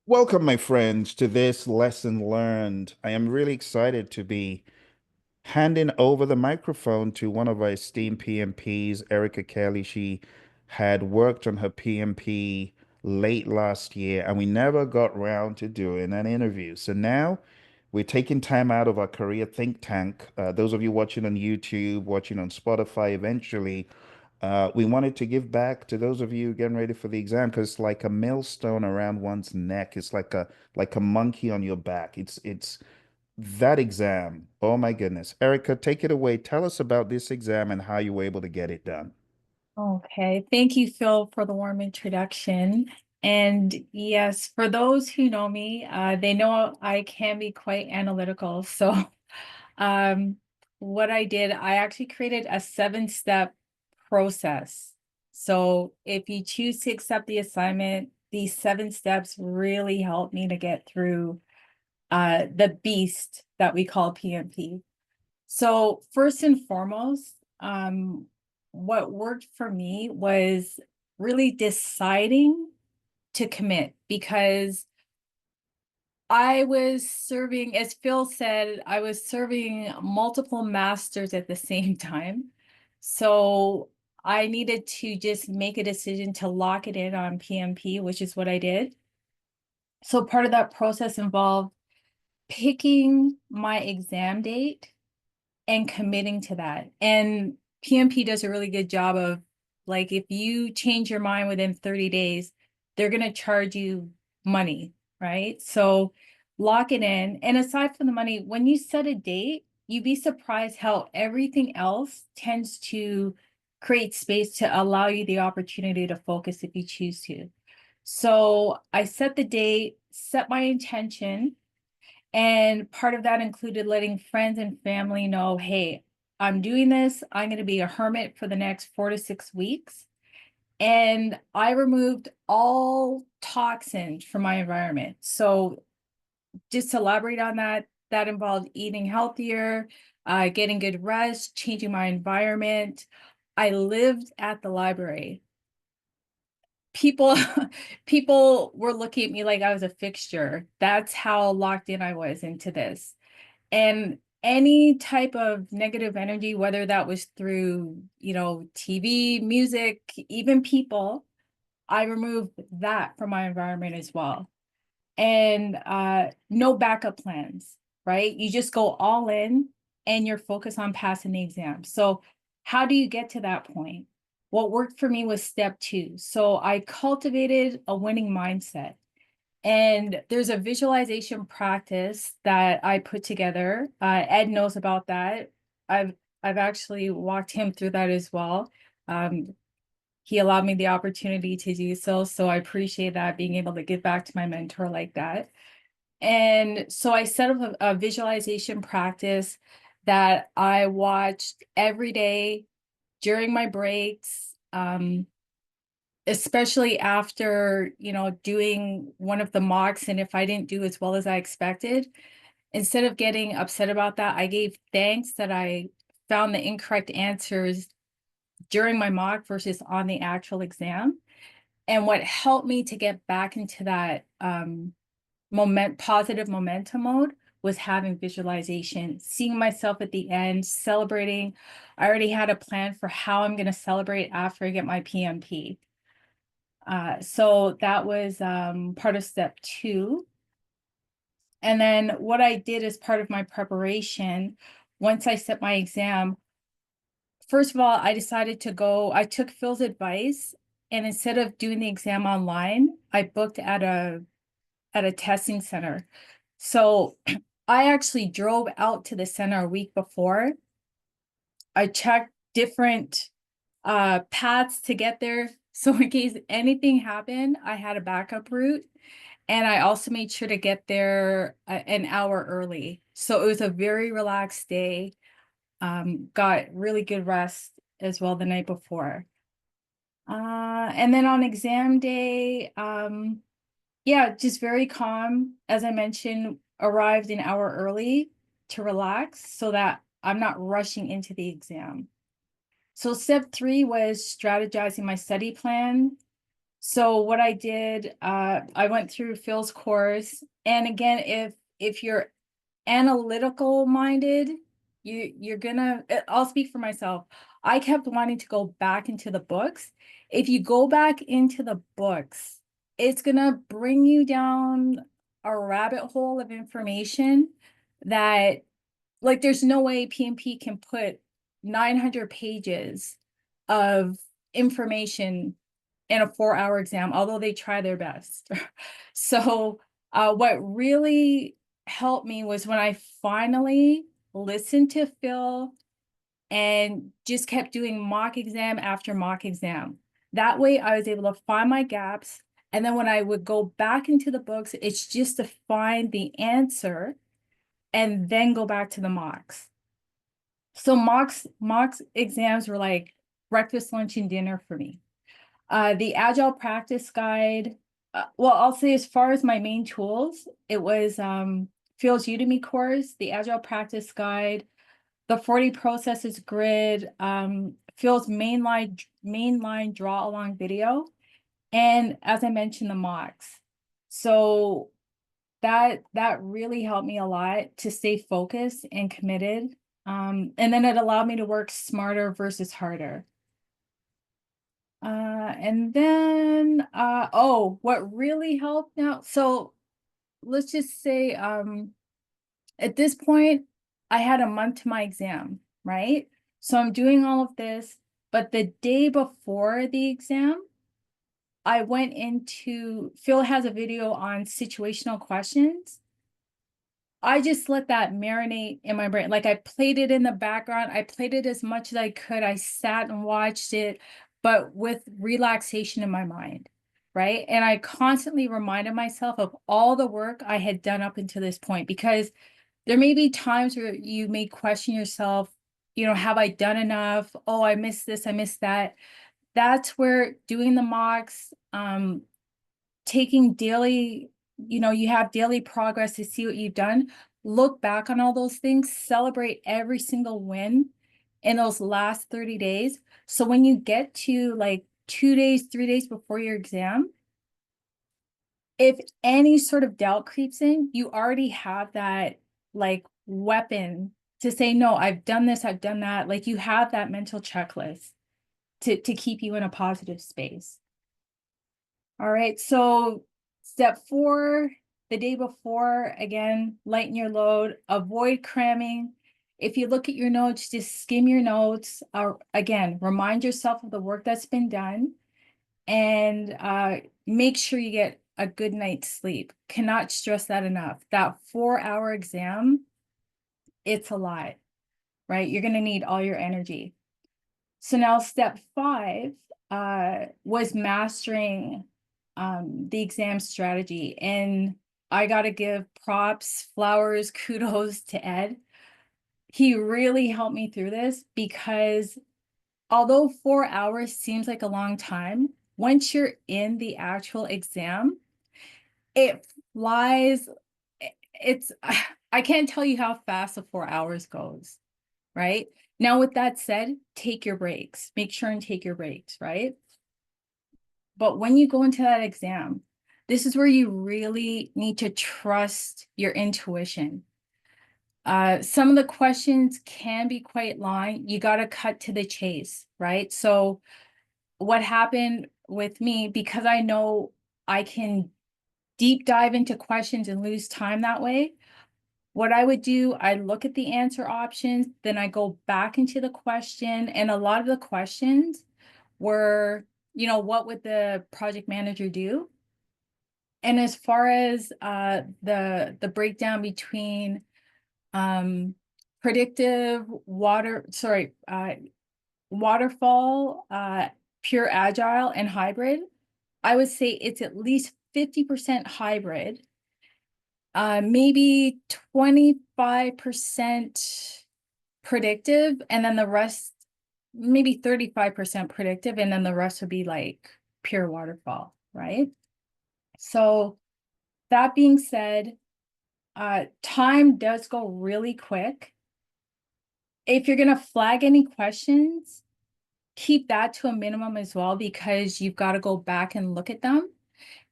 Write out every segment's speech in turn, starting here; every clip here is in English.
Welcome, my friends, to this lesson learned. I am really excited to be handing over the microphone to one of our esteemed PMPs, Erica Kelly. She had worked on her PMP late last year, and we never got round to doing an interview. So now we're taking time out of our career think tank. Those of you watching on YouTube, watching on Spotify, eventually we wanted to give back to those of you getting ready for the exam because it's like a millstone around one's neck. It's like a monkey on your back. It's that exam. Oh my goodness. Erica, take it away. Tell us about this exam and how you were able to get it done. Okay, thank you, Phil, for the warm introduction. And yes, for those who know me, they know I can be quite analytical. So, um, what I did, I actually created a seven-step process. So, if you choose to accept the assignment, these seven steps really help me to get through the beast that we call PMP. So first and foremost, what worked for me was really deciding to commit because I was serving, as Phil said, I was serving multiple masters at the same time. So I needed to just make a decision to lock it in on PMP, which is what I did. So part of that process involved picking my exam date and committing to that. And PMP does a really good job of, like, if you change your mind within 30 days, they're going to charge you money, right? So lock it in. And aside from the money, when you set a date, you'd be surprised how everything else tends to create space to allow you the opportunity to focus if you choose to. So I set the date, set my intention, and part of that included letting friends and family know, hey, I'm doing this. I'm going to be a hermit for the next 4 to 6 weeks. And I removed all toxins from my environment. So, just to elaborate on that, that involved eating healthier, getting good rest, changing my environment. I lived at the library. People people were looking at me like I was a fixture. That's how locked in I was into this. And any type of negative energy, whether that was through, TV, music, even people, I removed that from my environment as well. And no backup plans, right? You just go all in and you're focused on passing the exam. So, how do you get to that point? What worked for me was step two. So, I cultivated a winning mindset. And there's a visualization practice that I put together. Ed knows about that. I've I've actually walked him through that as well. Um, he allowed me the opportunity to do so, so I appreciate that, being able to give back to my mentor like that. And so I set up a visualization practice that I watched every day during my breaks. Especially after, doing one of the mocks, and if I didn't do as well as I expected, instead of getting upset about that, I gave thanks that I found the incorrect answers during my mock versus on the actual exam. And what helped me to get back into that positive momentum mode was having visualization, seeing myself at the end, celebrating. I already had a plan for how I'm going to celebrate after I get my PMP. So that was part of step two. And then what I did as part of my preparation, once I set my exam, first of all, I took Phil's advice, and instead of doing the exam online, I booked at a testing center. So I actually drove out to the center a week before. I checked different paths to get there. So in case anything happened, I had a backup route. And I also made sure to get there an hour early. So it was a very relaxed day. Got really good rest as well the night before. And then on exam day, yeah, just very calm. As I mentioned, arrived an hour early to relax so that I'm not rushing into the exam. So step three was strategizing my study plan. So what I did, I went through Phil's course. And again, if you're analytical minded, you're gonna, I'll speak for myself. I kept wanting to go back into the books. If you go back into the books, it's gonna bring you down a rabbit hole of information that, like, there's no way PMP can put 900 pages of information in a 4-hour exam, although they try their best. So what really helped me was when I finally listened to Phil and just kept doing mock exam after mock exam. That way I was able to find my gaps. And then when I would go back into the books, it's just to find the answer and then go back to the mocks. So mocks exams were like breakfast, lunch, and dinner for me. The Agile Practice Guide, well, I'll say as far as my main tools, it was Phil's Udemy course, the Agile Practice Guide, the 40 Processes Grid, Phil's mainline draw along video, and as I mentioned, the mocks. So that really helped me a lot to stay focused and committed. And then it allowed me to work smarter versus harder. And then, oh, what really helped now? So let's just say, at this point, I had a month to my exam, right? So I'm doing all of this, but the day before the exam, I went into, Phil has a video on situational questions. I just let that marinate in my brain. Like I played it in the background. I played it as much as I could. I sat and watched it, but with relaxation in my mind, right? And I constantly reminded myself of all the work I had done up until this point, because there may be times where you may question yourself, have I done enough? Oh, I missed this, I missed that. That's where doing the mocks, taking daily, you have daily progress to see what you've done. Look back on all those things, celebrate every single win in those last 30 days. So when you get to like 2 days, 3 days before your exam, if any sort of doubt creeps in, you already have that like weapon to say, no, I've done this, I've done that. Like you have that mental checklist to keep you in a positive space. All right, so step 4, the day before, again, lighten your load, avoid cramming. If you look at your notes, just skim your notes. Again, remind yourself of the work that's been done, and make sure you get a good night's sleep. Cannot stress that enough. That 4-hour exam, it's a lot, right? You're gonna need all your energy. So now step 5 was mastering the exam strategy. And I got to give props, flowers, kudos to Ed. He really helped me through this because although 4 hours seems like a long time, once you're in the actual exam, it flies. It's, I can't tell you how fast the 4 hours goes, right? Now, with that said, take your breaks. Make sure and take your breaks, right? But when you go into that exam, this is where you really need to trust your intuition. Some of the questions can be quite long. You got to cut to the chase, right? So what happened with me, because I know I can deep dive into questions and lose time that way, what I would do, I look at the answer options, then I go back into the question, and a lot of the questions were, what would the project manager do? And as far as the breakdown between predictive waterfall, pure agile, and hybrid, I would say it's at least 50% hybrid, maybe 25% predictive, and then the rest, maybe 35% predictive, and then the rest would be like pure waterfall, right? So that being said, time does go really quick. If you're going to flag any questions, keep that to a minimum as well, because you've got to go back and look at them.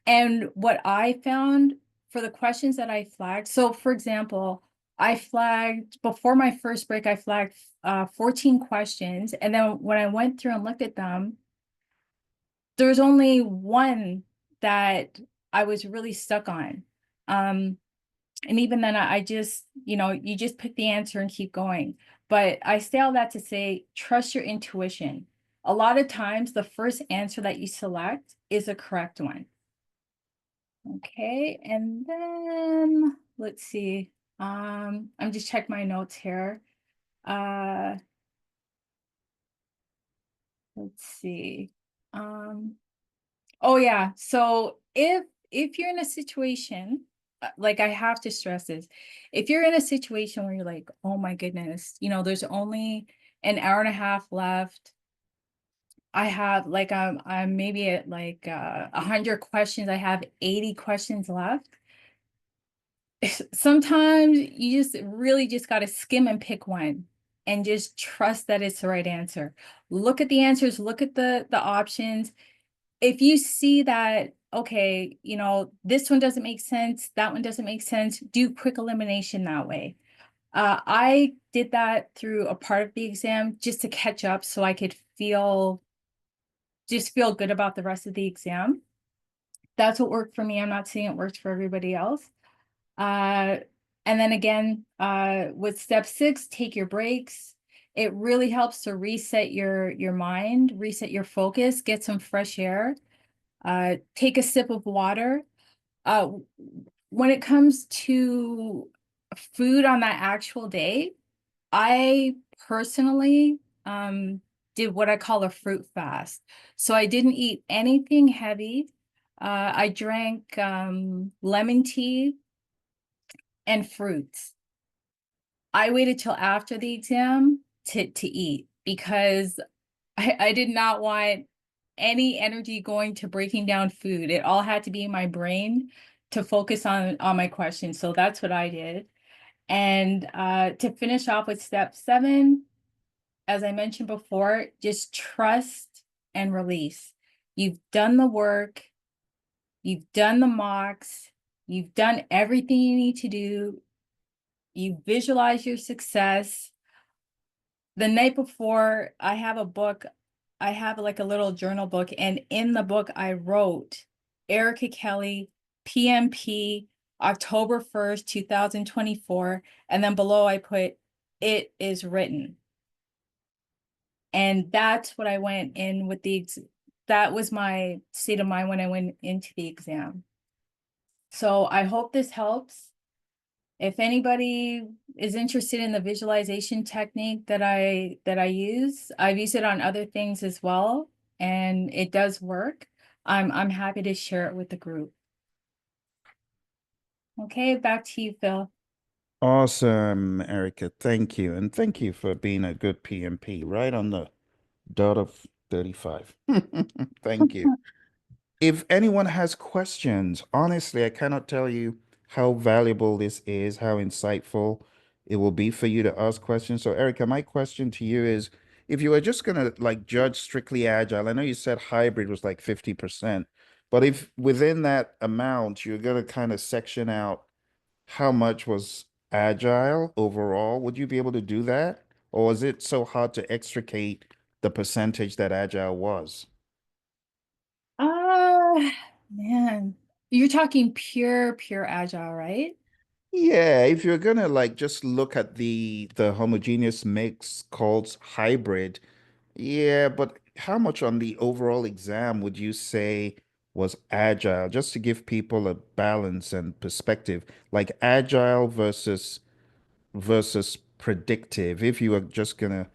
And what I found for the questions that I flagged, so for example, I flagged before my first break, I flagged 14 questions. And then when I went through and looked at them, there was only one that I was really stuck on. Um, and even then, I just, you just pick the answer and keep going. But I say all that to say, trust your intuition. A lot of times, the first answer that you select is the correct one. Okay, and then let's see. I'm just checking my notes here. Uh, let's see. Um, oh yeah. So if you're in a situation, like I have to stress this, if you're in a situation where you're like, oh my goodness, there's only an hour and a half left. I have like I'm maybe at like 100 questions. I have 80 questions left. Sometimes you just really just got to skim and pick one and just trust that it's the right answer. Look at the answers, look at the options. If you see that, okay, this one doesn't make sense, that one doesn't make sense, do quick elimination that way. I did that through a part of the exam just to catch up so I could feel good about the rest of the exam. That's what worked for me. I'm not saying it worked for everybody else. Uh, and then again, with step 6, take your breaks. It really helps to reset your mind, reset your focus, get some fresh air, take a sip of water. Uh, when it comes to food on that actual day, I personally did what I call a fruit fast. So I didn't eat anything heavy. I drank lemon tea and fruits. I waited till after the exam to eat because I did not want any energy going to breaking down food. It all had to be in my brain to focus on my questions. So that's what I did. And to finish off with step 7, as I mentioned before, just trust and release. You've done the work, you've done the mocks, you've done everything you need to do, you visualize your success. The night before, I have a book, I have like a little journal book, and in the book, I wrote Erica Kelly, PMP, October 1st, 2024. And then below, I put, it is written. And that's what I went in with that was my state of mind when I went into the exam. So I hope this helps. If anybody is interested in the visualization technique that I use, I've used it on other things as well, and it does work. I'm happy to share it with the group. Okay, back to you, Phil. Awesome, Erica. Thank you. And thank you for being a good PMP, right on the dot of 35. Thank you. If anyone has questions, honestly, I cannot tell you how valuable this is, how insightful it will be for you to ask questions. So, Erica, my question to you is, if you were just gonna like judge strictly agile, I know you said hybrid was like 50%, but if within that amount you're gonna kind of section out how much was agile overall, would you be able to do that? Or is it so hard to extricate the percentage that agile was? Ah, man. You're talking pure agile, right? Yeah, if you're gonna like just look at the homogeneous mix called hybrid, yeah, but how much on the overall exam would you say was agile? Just to give people a balance and perspective, like agile versus predictive. If you were just gonna,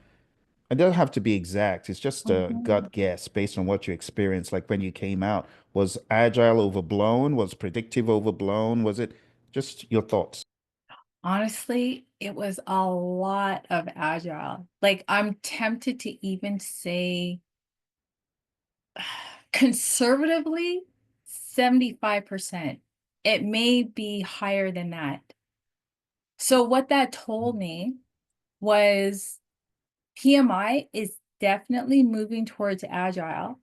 it doesn't have to be exact. It's just a Mhm. gut guess based on what you experienced, like when you came out. Was agile overblown? Was predictive overblown? Was it just your thoughts? Honestly, it was a lot of agile. Like, I'm tempted to even say conservatively 75%. It may be higher than that. So what that told me was PMI is definitely moving towards agile.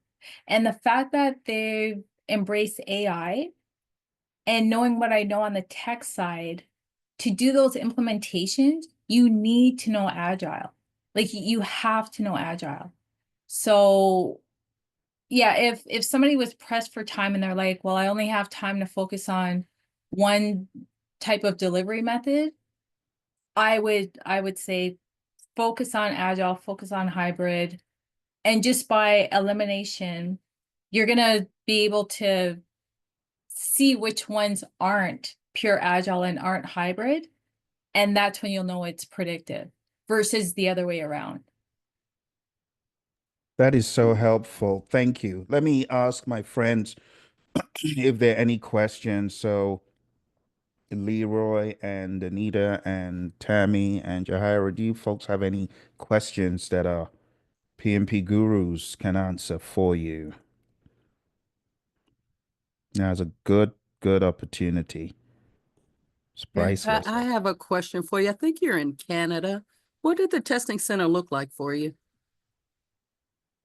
And the fact that they've embraced AI and knowing what I know on the tech side, to do those implementations, you need to know agile. Like you have to know agile. So yeah, if somebody was pressed for time and they're like, well, I only have time to focus on one type of delivery method, I would say focus on agile, focus on hybrid, and just by elimination, you're gonna be able to see which ones aren't pure agile and aren't hybrid, and that's when you'll know it's predictive versus the other way around. That is so helpful. Thank you. Let me ask my friends if there are any questions. So, Leroy and Anita and Tammy and Jahira, do you folks have any questions that our PMP gurus can answer for you? Now's a good opportunity. It's Yes, priceless. I have a question for you. I think you're in Canada. What did the testing center look like for you?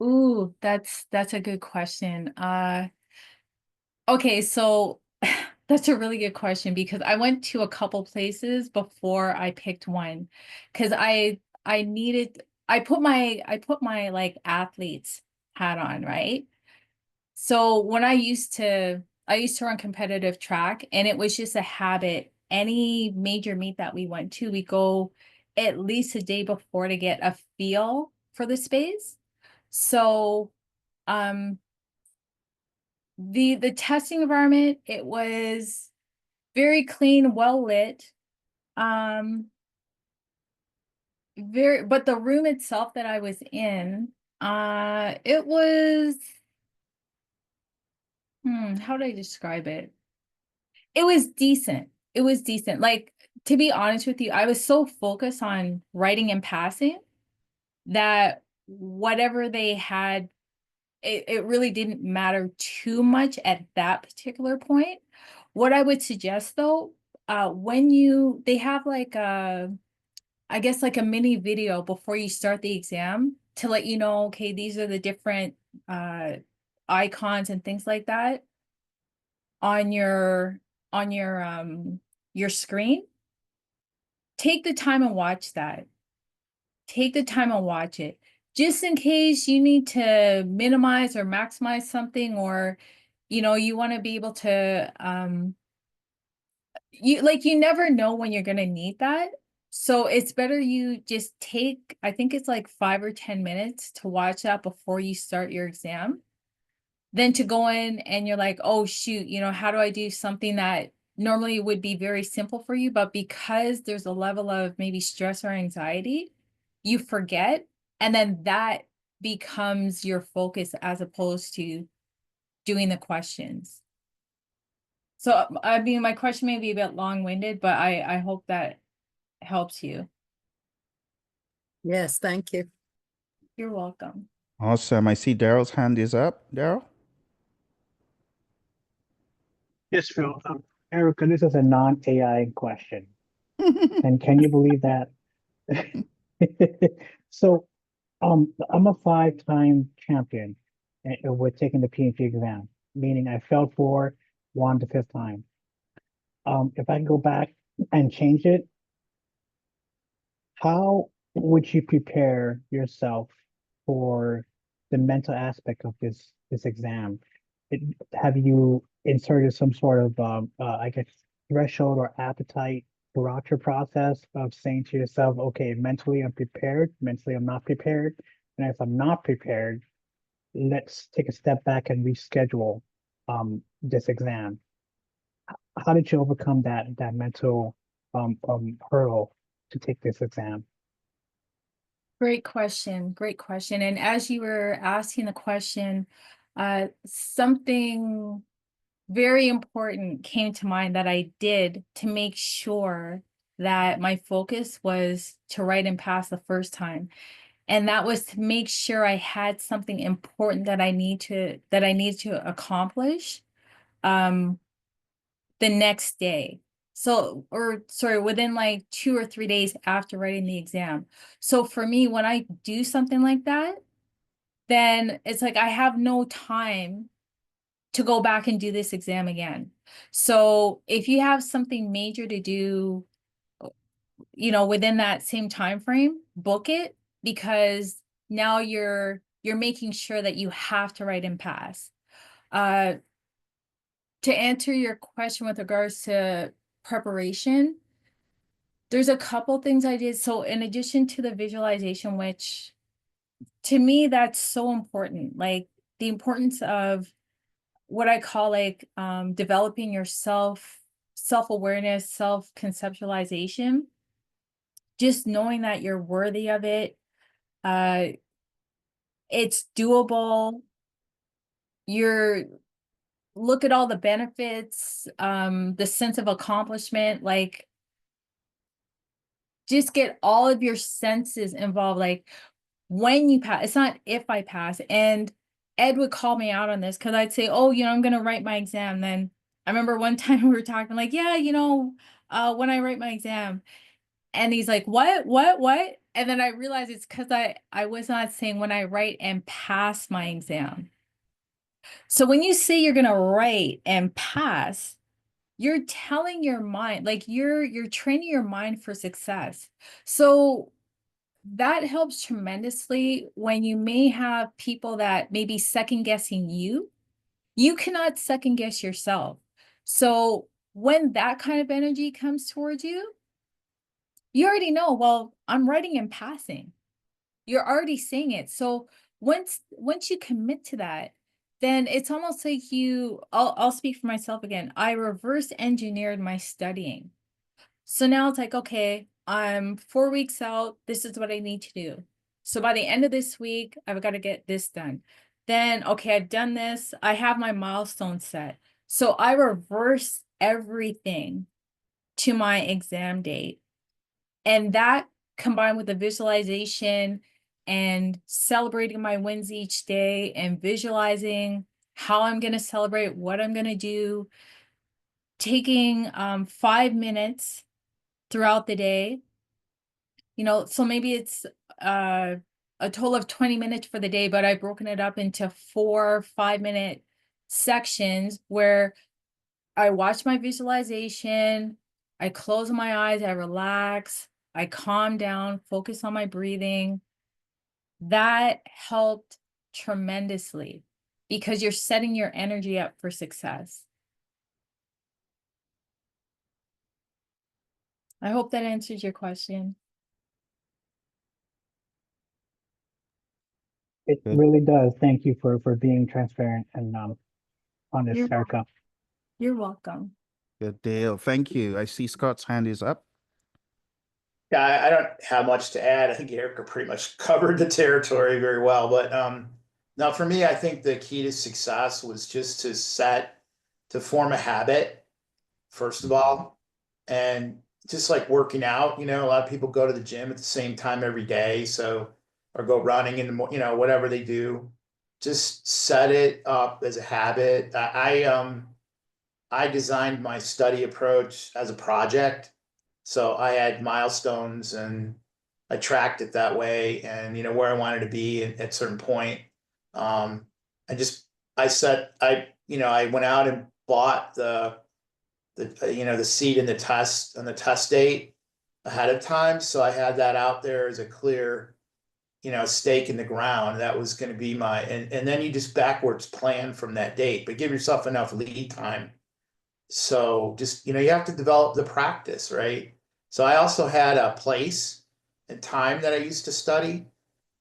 Ooh, that's a good question. Okay, so that's a really good question because I went to a couple places before I picked one because I needed I put my like athletes hat on, right? So when I used to run competitive track and it was just a habit. Any major meet that we went to, we go at least a day before to get a feel for the space. So um the testing environment, it was very clean, well lit. Um very but the room itself that I was in, it was how do I describe it? It was decent. It was decent. Like, to be honest with you, I was so focused on writing and passing that whatever they had, it really didn't matter too much at that particular point. What I would suggest though, when they have like I guess like a mini video before you start the exam to let you know, okay, these are the different uh icons and things like that on your screen. Take the time and watch that. Take the time and watch it. Just in case you need to minimize or maximize something, or you want to be able to you never know when you're going to need that. So it's better you just take, I think it's like 5 or 10 minutes to watch that before you start your exam, than to go in and you're like, oh shoot, how do I do something that normally would be very simple for you, but because there's a level of maybe stress or anxiety, you forget, and then that becomes your focus as opposed to doing the questions. So I mean, my question may be a bit long-winded, but I hope that helps you. Yes, thank you. You're welcome. Awesome. I see Daryl's hand is up. Daryl? Yes, Phil. Erica, this is a non-AI question. And can you believe that? So, I'm a five-time champion with taking the PMP exam, meaning I failed four, won the fifth time. If I can go back and change it, how would you prepare yourself for the mental aspect of this exam? It, have you inserted some sort of I guess threshold or appetite throughout your process of saying to yourself, okay, mentally I'm prepared, mentally I'm not prepared, and if I'm not prepared, let's take a step back and reschedule this exam. How did you overcome that mental hurdle to take this exam? Great question. Great question. And as you were asking the question, something very important came to mind that I did to make sure that my focus was to write and pass the first time. And that was to make sure I had something important that I need to accomplish um the next day. So, or sorry, within like 2 or 3 days after writing the exam. So for me, when I do something like that, then it's like I have no time to go back and do this exam again. So if you have something major to do, within that same time frame, book it, because now you're making sure that you have to write and pass. Uh, to answer your question with regards to preparation, there's a couple things I did. So in addition to the visualization, which to me, that's so important, like the importance of what I call like developing your self-awareness, self-conceptualization, just knowing that you're worthy of it. Uh, it's doable. You're look at all the benefits, the sense of accomplishment, like just get all of your senses involved. Like when you pass, it's not if I pass. And Ed would call me out on this because I'd say, oh, I'm going to write my exam. Then I remember one time we were talking like, yeah, when I write my exam. And he's like, what? And then I realized it's because I was not saying when I write and pass my exam. So when you say you're going to write and pass, you're telling your mind, like you're training your mind for success. So that helps tremendously when you may have people that may be second guessing you. You cannot second guess yourself. So when that kind of energy comes towards you, you already know, well, I'm writing and passing. You're already saying it. So once you commit to that, then it's almost like I'll speak for myself again. I reverse engineered my studying. So now it's like, okay, I'm 4 weeks out. This is what I need to do. So by the end of this week, I've got to get this done. Then, okay, I've done this. I have my milestone set. So I reverse everything to my exam date. And that combined with the visualization and celebrating my wins each day and visualizing how I'm going to celebrate, what I'm going to do, taking 5 minutes throughout the day, so maybe it's uh, a total of 20 minutes for the day, but I've broken it up into 4 5-minute sections where I watch my visualization, I close my eyes, I relax, I calm down, focus on my breathing. That helped tremendously because you're setting your energy up for success. I hope that answers your question. It Good, really does. Thank you for being transparent and honest, You're, Erica. you're welcome. good deal. Thank you. I see Scott's hand is up. Yeah, I don't have much to add. I think Erica pretty much covered the territory very well. But now for me, I think the key to success was just to form a habit, first of all. And just like working out, a lot of people go to the gym at the same time every day. So, or go running in the, whatever they do, just set it up as a habit. I designed my study approach as a project. So I had milestones and I tracked it that way and where I wanted to be at a certain point. Um, I just I went out and bought the seat in the test on the test date ahead of time. So I had that out there as a clear, stake in the ground. That was going to be and then you just backwards plan from that date, but give yourself enough lead time. So just, you have to develop the practice, right? So I also had a place and time that I used to study.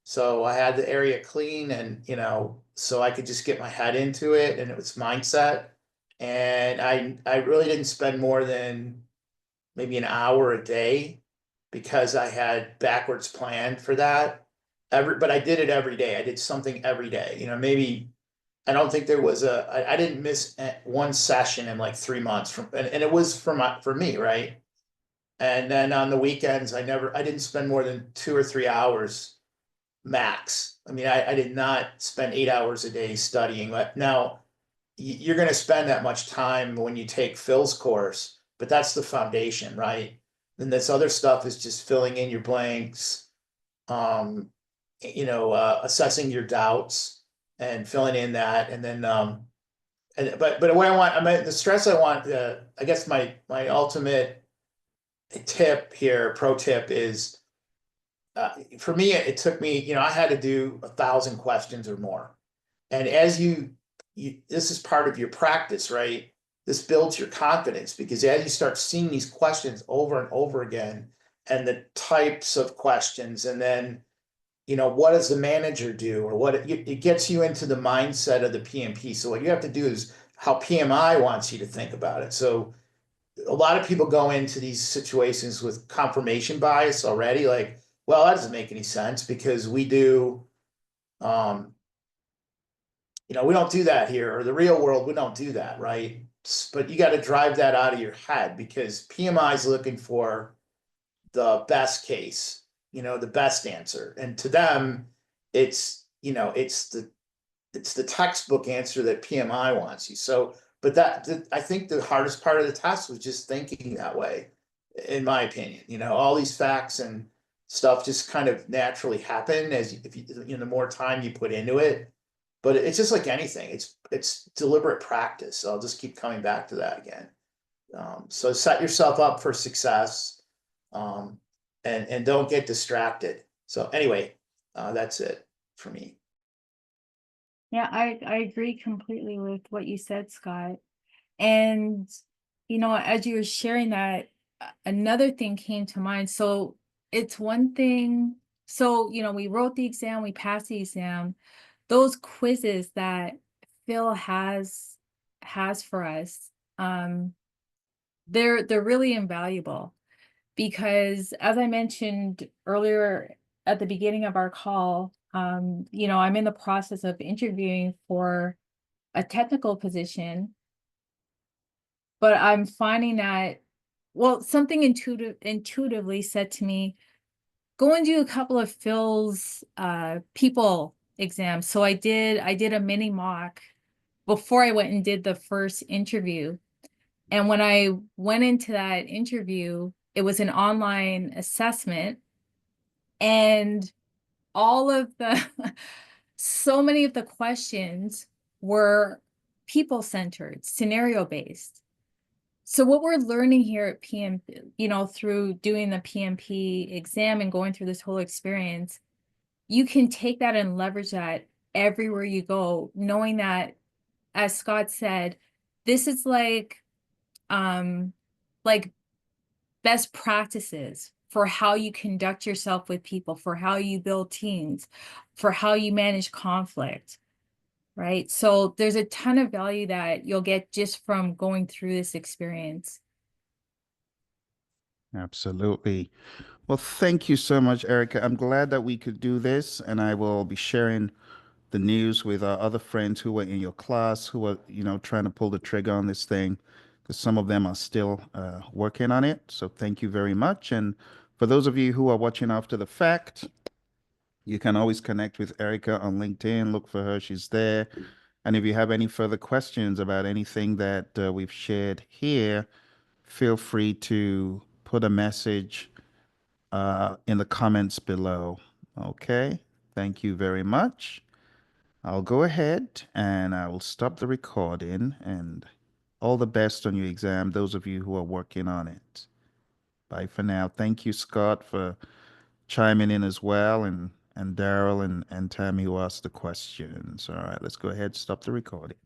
So I had the area clean and, so I could just get my head into it and it was mindset. And I really didn't spend more than maybe an hour a day because I had backwards planned for that. But I did it every day. I did something every day, maybe I don't think there was I didn't miss one session in like 3 months and it was for me, right? And then on the weekends, I didn't spend more than 2 or 3 hours max. I mean, I did not spend 8 hours a day studying. But now you're going to spend that much time when you take Phil's course, but that's the foundation, right? Then this other stuff is just filling in your blanks, um, assessing your doubts and filling in that, and then but what I want, the stress I want, I guess my ultimate tip here, pro tip is, for me, it took me, I had to do 1,000 questions or more. And as this is part of your practice, right? This builds your confidence, because as you start seeing these questions over and over again, and the types of questions, and then, what does the manager do, or it gets you into the mindset of the PMP. So what you have to do is how PMI wants you to think about it. So a lot of people go into these situations with confirmation bias already, like, well, that doesn't make any sense because we do, um, we don't do that here, or the real world, we don't do that, right? But you got to drive that out of your head, because PMI is looking for the best case, the best answer. And to them, it's the textbook answer that PMI wants you. So, but I think the hardest part of the test was just thinking that way, in my opinion. All these facts and stuff just kind of naturally happen if you the more time you put into it. But it's just like anything. It's deliberate practice. I'll just keep coming back to that again. So set yourself up for success, um, and don't get distracted. So anyway, that's it for me. Yeah, I agree completely with what you said, Scott. And, as you were sharing that, another thing came to mind. So it's one thing. So, we wrote the exam, we passed the exam. Those quizzes that Phil has for us, they're really invaluable, because as I mentioned earlier at the beginning of our call, I'm in the process of interviewing for a technical position, but I'm finding that, well, something intuitively said to me, go and do a couple of Phil's people exams. So I did a mini mock before I went and did the first interview. And when I went into that interview, it was an online assessment, and all of the so many of the questions were people centered, scenario based. So what we're learning here at PMP, through doing the PMP exam and going through this whole experience, you can take that and leverage that everywhere you go, knowing that, as Scott said, this is like best practices for how you conduct yourself with people, for how you build teams, for how you manage conflict, right? So there's a ton of value that you'll get just from going through this experience. Absolutely. Well, thank you so much, Erica. I'm glad that we could do this, and I will be sharing the news with our other friends who were in your class who are, trying to pull the trigger on this thing, because some of them are still working on it. So thank you very much. And for those of you who are watching after the fact, you can always connect with Erica on LinkedIn. Look for her, she's there. And if you have any further questions about anything that we've shared here, feel free to put a message in the comments below. Okay, thank you very much. I'll go ahead and I will stop the recording, and all the best on your exam, those of you who are working on it. Bye for now. Thank you, Scott, for chiming in as well, and Daryl and Tammy who asked the questions. All right, let's go ahead, stop the recording.